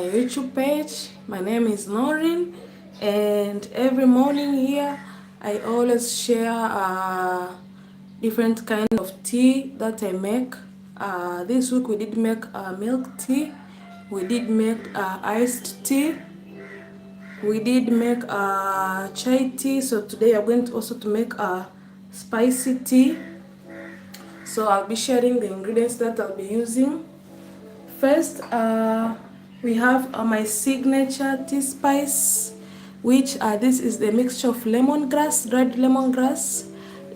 YouTube page. My name is Noreen, and every morning here I always share different kind of tea that I make. This week we did make milk tea, we did make iced tea, we did make chai tea. So today I'm going to also to make a spicy tea. So I'll be sharing the ingredients that I'll be using. First, we have my signature tea spice, which this is the mixture of lemongrass,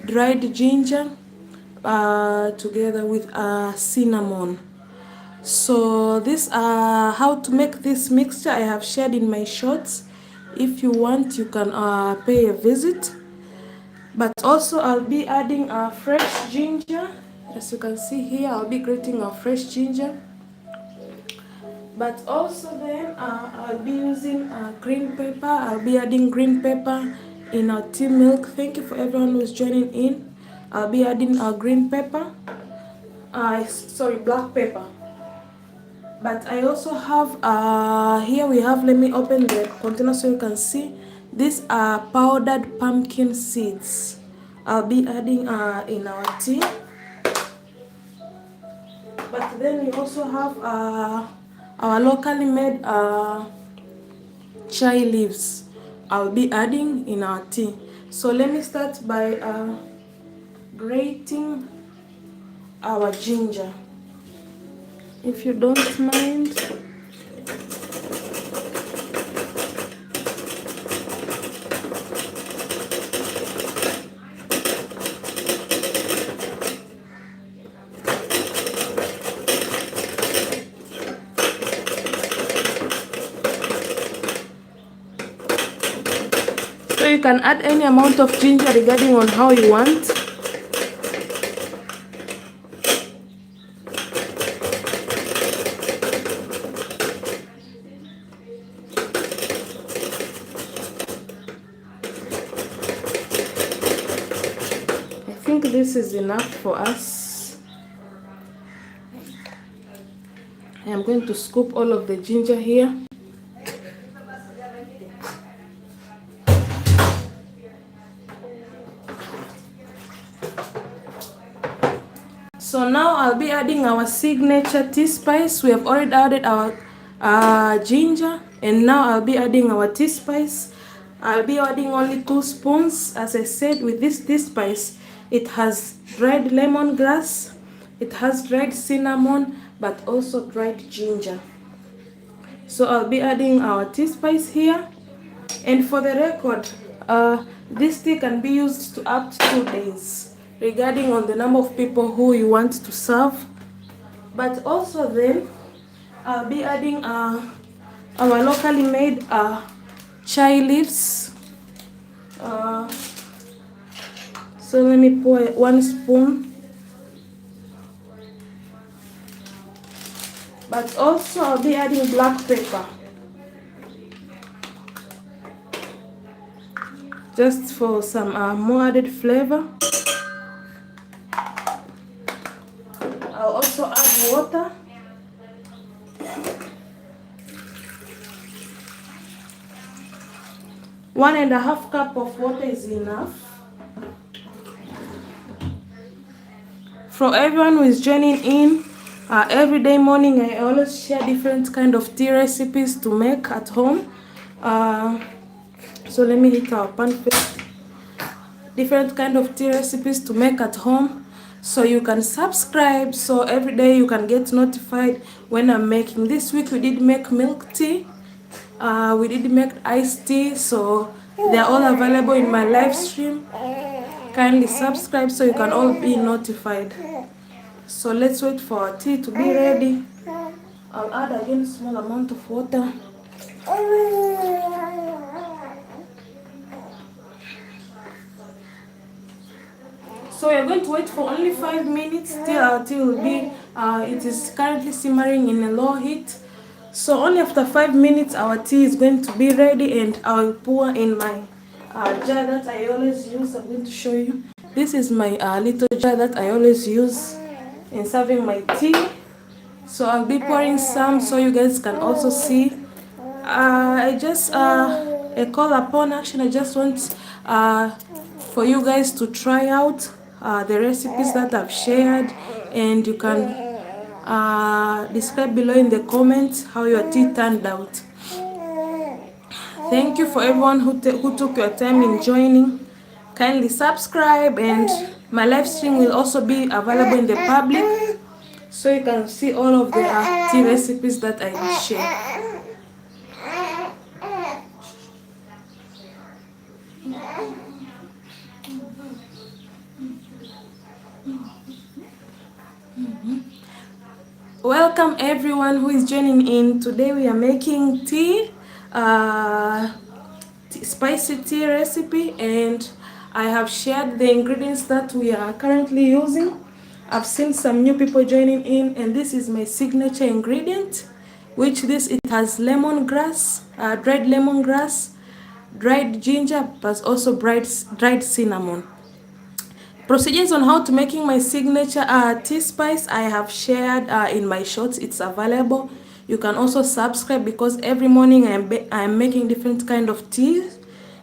dried ginger, together with cinnamon. So this how to make this mixture I have shared in my shorts. If you want, you can pay a visit. But also I'll be adding fresh ginger. As you can see here, I'll be grating fresh ginger. But also then I'll be using green pepper. I'll be adding green pepper in our tea milk. Thank you for everyone who's joining in. I'll be adding green pepper. Black pepper. But I also have here we have, let me open the container so you can see. These are powdered pumpkin seeds. I'll be adding in our tea. But then we also have our locally made chai leaves. I'll be adding in our tea. So let me start by grating our ginger, if you don't mind. So you can add any amount of ginger regarding on how you want. I think this is enough for us. I am going to scoop all of the ginger here. So now I'll be adding our signature tea spice. We have already added our ginger, and now I'll be adding our tea spice. I'll be adding only 2 spoons. As I said, with this tea spice, it has dried lemongrass, it has dried cinnamon, but also dried ginger. So I'll be adding our tea spice here. And for the record, this tea can be used to up to 2 days, regarding on the number of people who you want to serve. But also then I'll be adding our locally made chai leaves. So let me pour 1 spoon. But also I'll be adding black pepper, just for some more added flavor. I'll also add water. One and a half cup of water is enough. For everyone who is joining in, every day morning I always share different kind of tea recipes to make at home. So let me hit our pan first. Different kind of tea recipes to make at home. So you can subscribe, so every day you can get notified when I'm making. This week we did make milk tea, we did make iced tea, so they're all available in my live stream. Kindly subscribe so you can all be notified. So let's wait for our tea to be ready. I'll add again a small amount of water. So we're going to wait for only 5 minutes till our tea will be, it is currently simmering in a low heat. So only after 5 minutes our tea is going to be ready, and I will pour in my jar that I always use. I'm going to show you. This is my little jar that I always use in serving my tea. So I'll be pouring some so you guys can also see. I just a call upon action. I just want for you guys to try out the recipes that I've shared, and you can describe below in the comments how your tea turned out. Thank you for everyone who took your time in joining. Kindly subscribe, and my live stream will also be available in the public, so you can see all of the tea recipes that I share. Welcome everyone who is joining in. Today we are making tea, spicy tea recipe, and I have shared the ingredients that we are currently using. I've seen some new people joining in, and this is my signature ingredient, which it has lemongrass, dried lemongrass, dried ginger, plus also dried cinnamon. Procedures on how to making my signature tea spice I have shared in my shorts. It's available. You can also subscribe, because every morning I am making different kind of teas.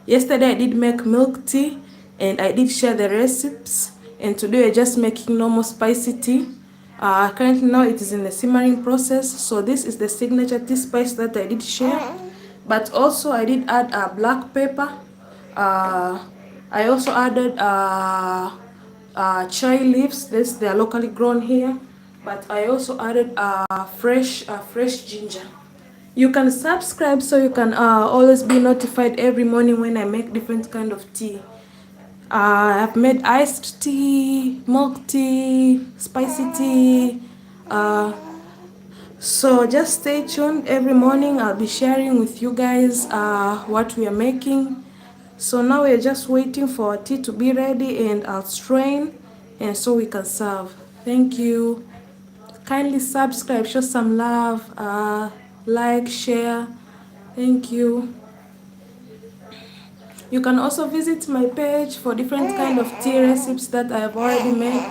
Yesterday I did make milk tea, and I did share the recipes, and today we're just making normal spicy tea. Currently now it is in the simmering process. So this is the signature tea spice that I did share, but also I did add black pepper. I also added chai leaves. They are locally grown here, but I also added fresh ginger. You can subscribe so you can always be notified every morning when I make different kind of tea. I've made iced tea, milk tea, spicy tea. So just stay tuned. Every morning I'll be sharing with you guys what we are making. So now we're just waiting for our tea to be ready, and I'll strain, and so we can serve. Thank you. Kindly subscribe, show some love, like, share. Thank you. You can also visit my page for different kind of tea recipes that I have already made.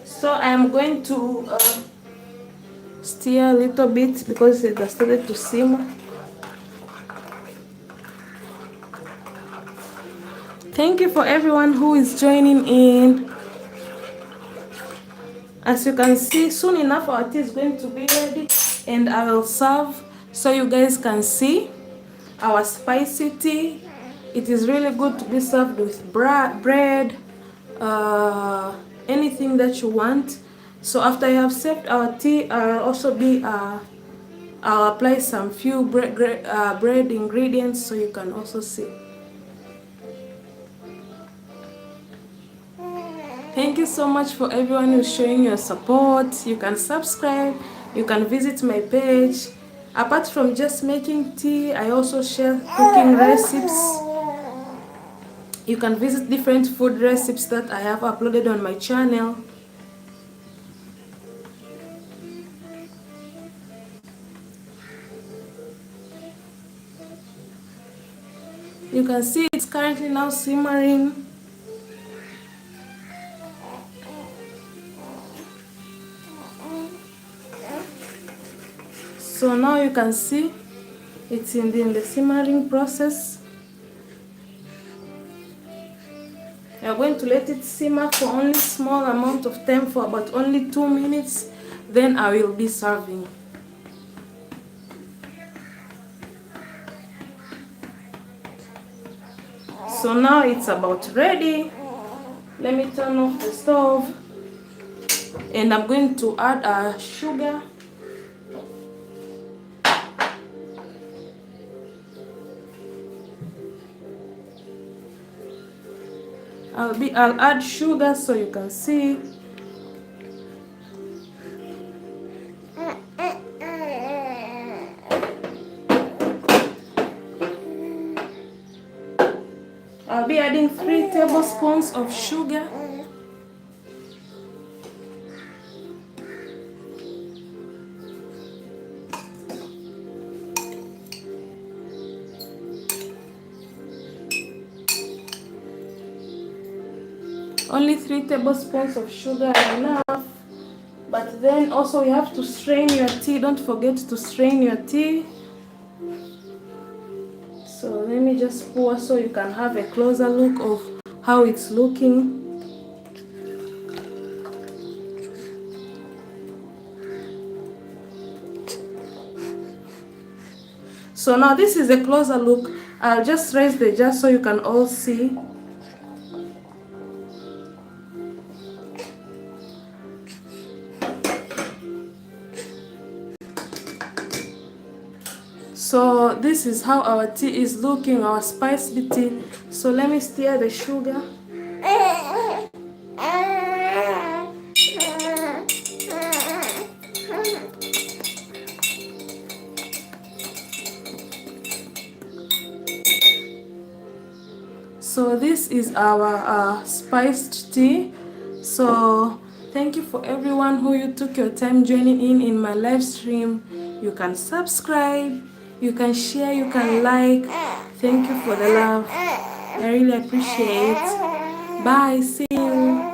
So I am going to stir a little bit because it has started to simmer. Thank you for everyone who is joining in. As you can see, soon enough our tea is going to be ready, and I will serve so you guys can see our spicy tea. It is really good to be served with bread, anything that you want. So after I have served our tea, I'll apply some few bread ingredients so you can also see. Thank you so much for everyone who's showing your support. You can subscribe, you can visit my page. Apart from just making tea, I also share cooking recipes. You can visit different food recipes that I have uploaded on my channel. You can see it's currently now simmering. So now you can see it's in the simmering process. We are going to let it simmer for only small amount of time, for about only 2 minutes. Then I will be serving. So now it's about ready. Let me turn off the stove, and I'm going to add sugar. I'll add sugar so you can see. I'll be adding 3 tablespoons of sugar. Only 3 tablespoons of sugar are enough. But then also you have to strain your tea. Don't forget to strain your tea. So let me just pour so you can have a closer look of how it's looking. So now this is a closer look. I'll just raise the jar so you can all see. So this is how our tea is looking, our spiced tea. So let me stir the sugar. So this is our spiced tea. So thank you for everyone who you took your time joining in my live stream. You can subscribe, you can share, you can like. Thank you for the love. I really appreciate it. Bye. See you.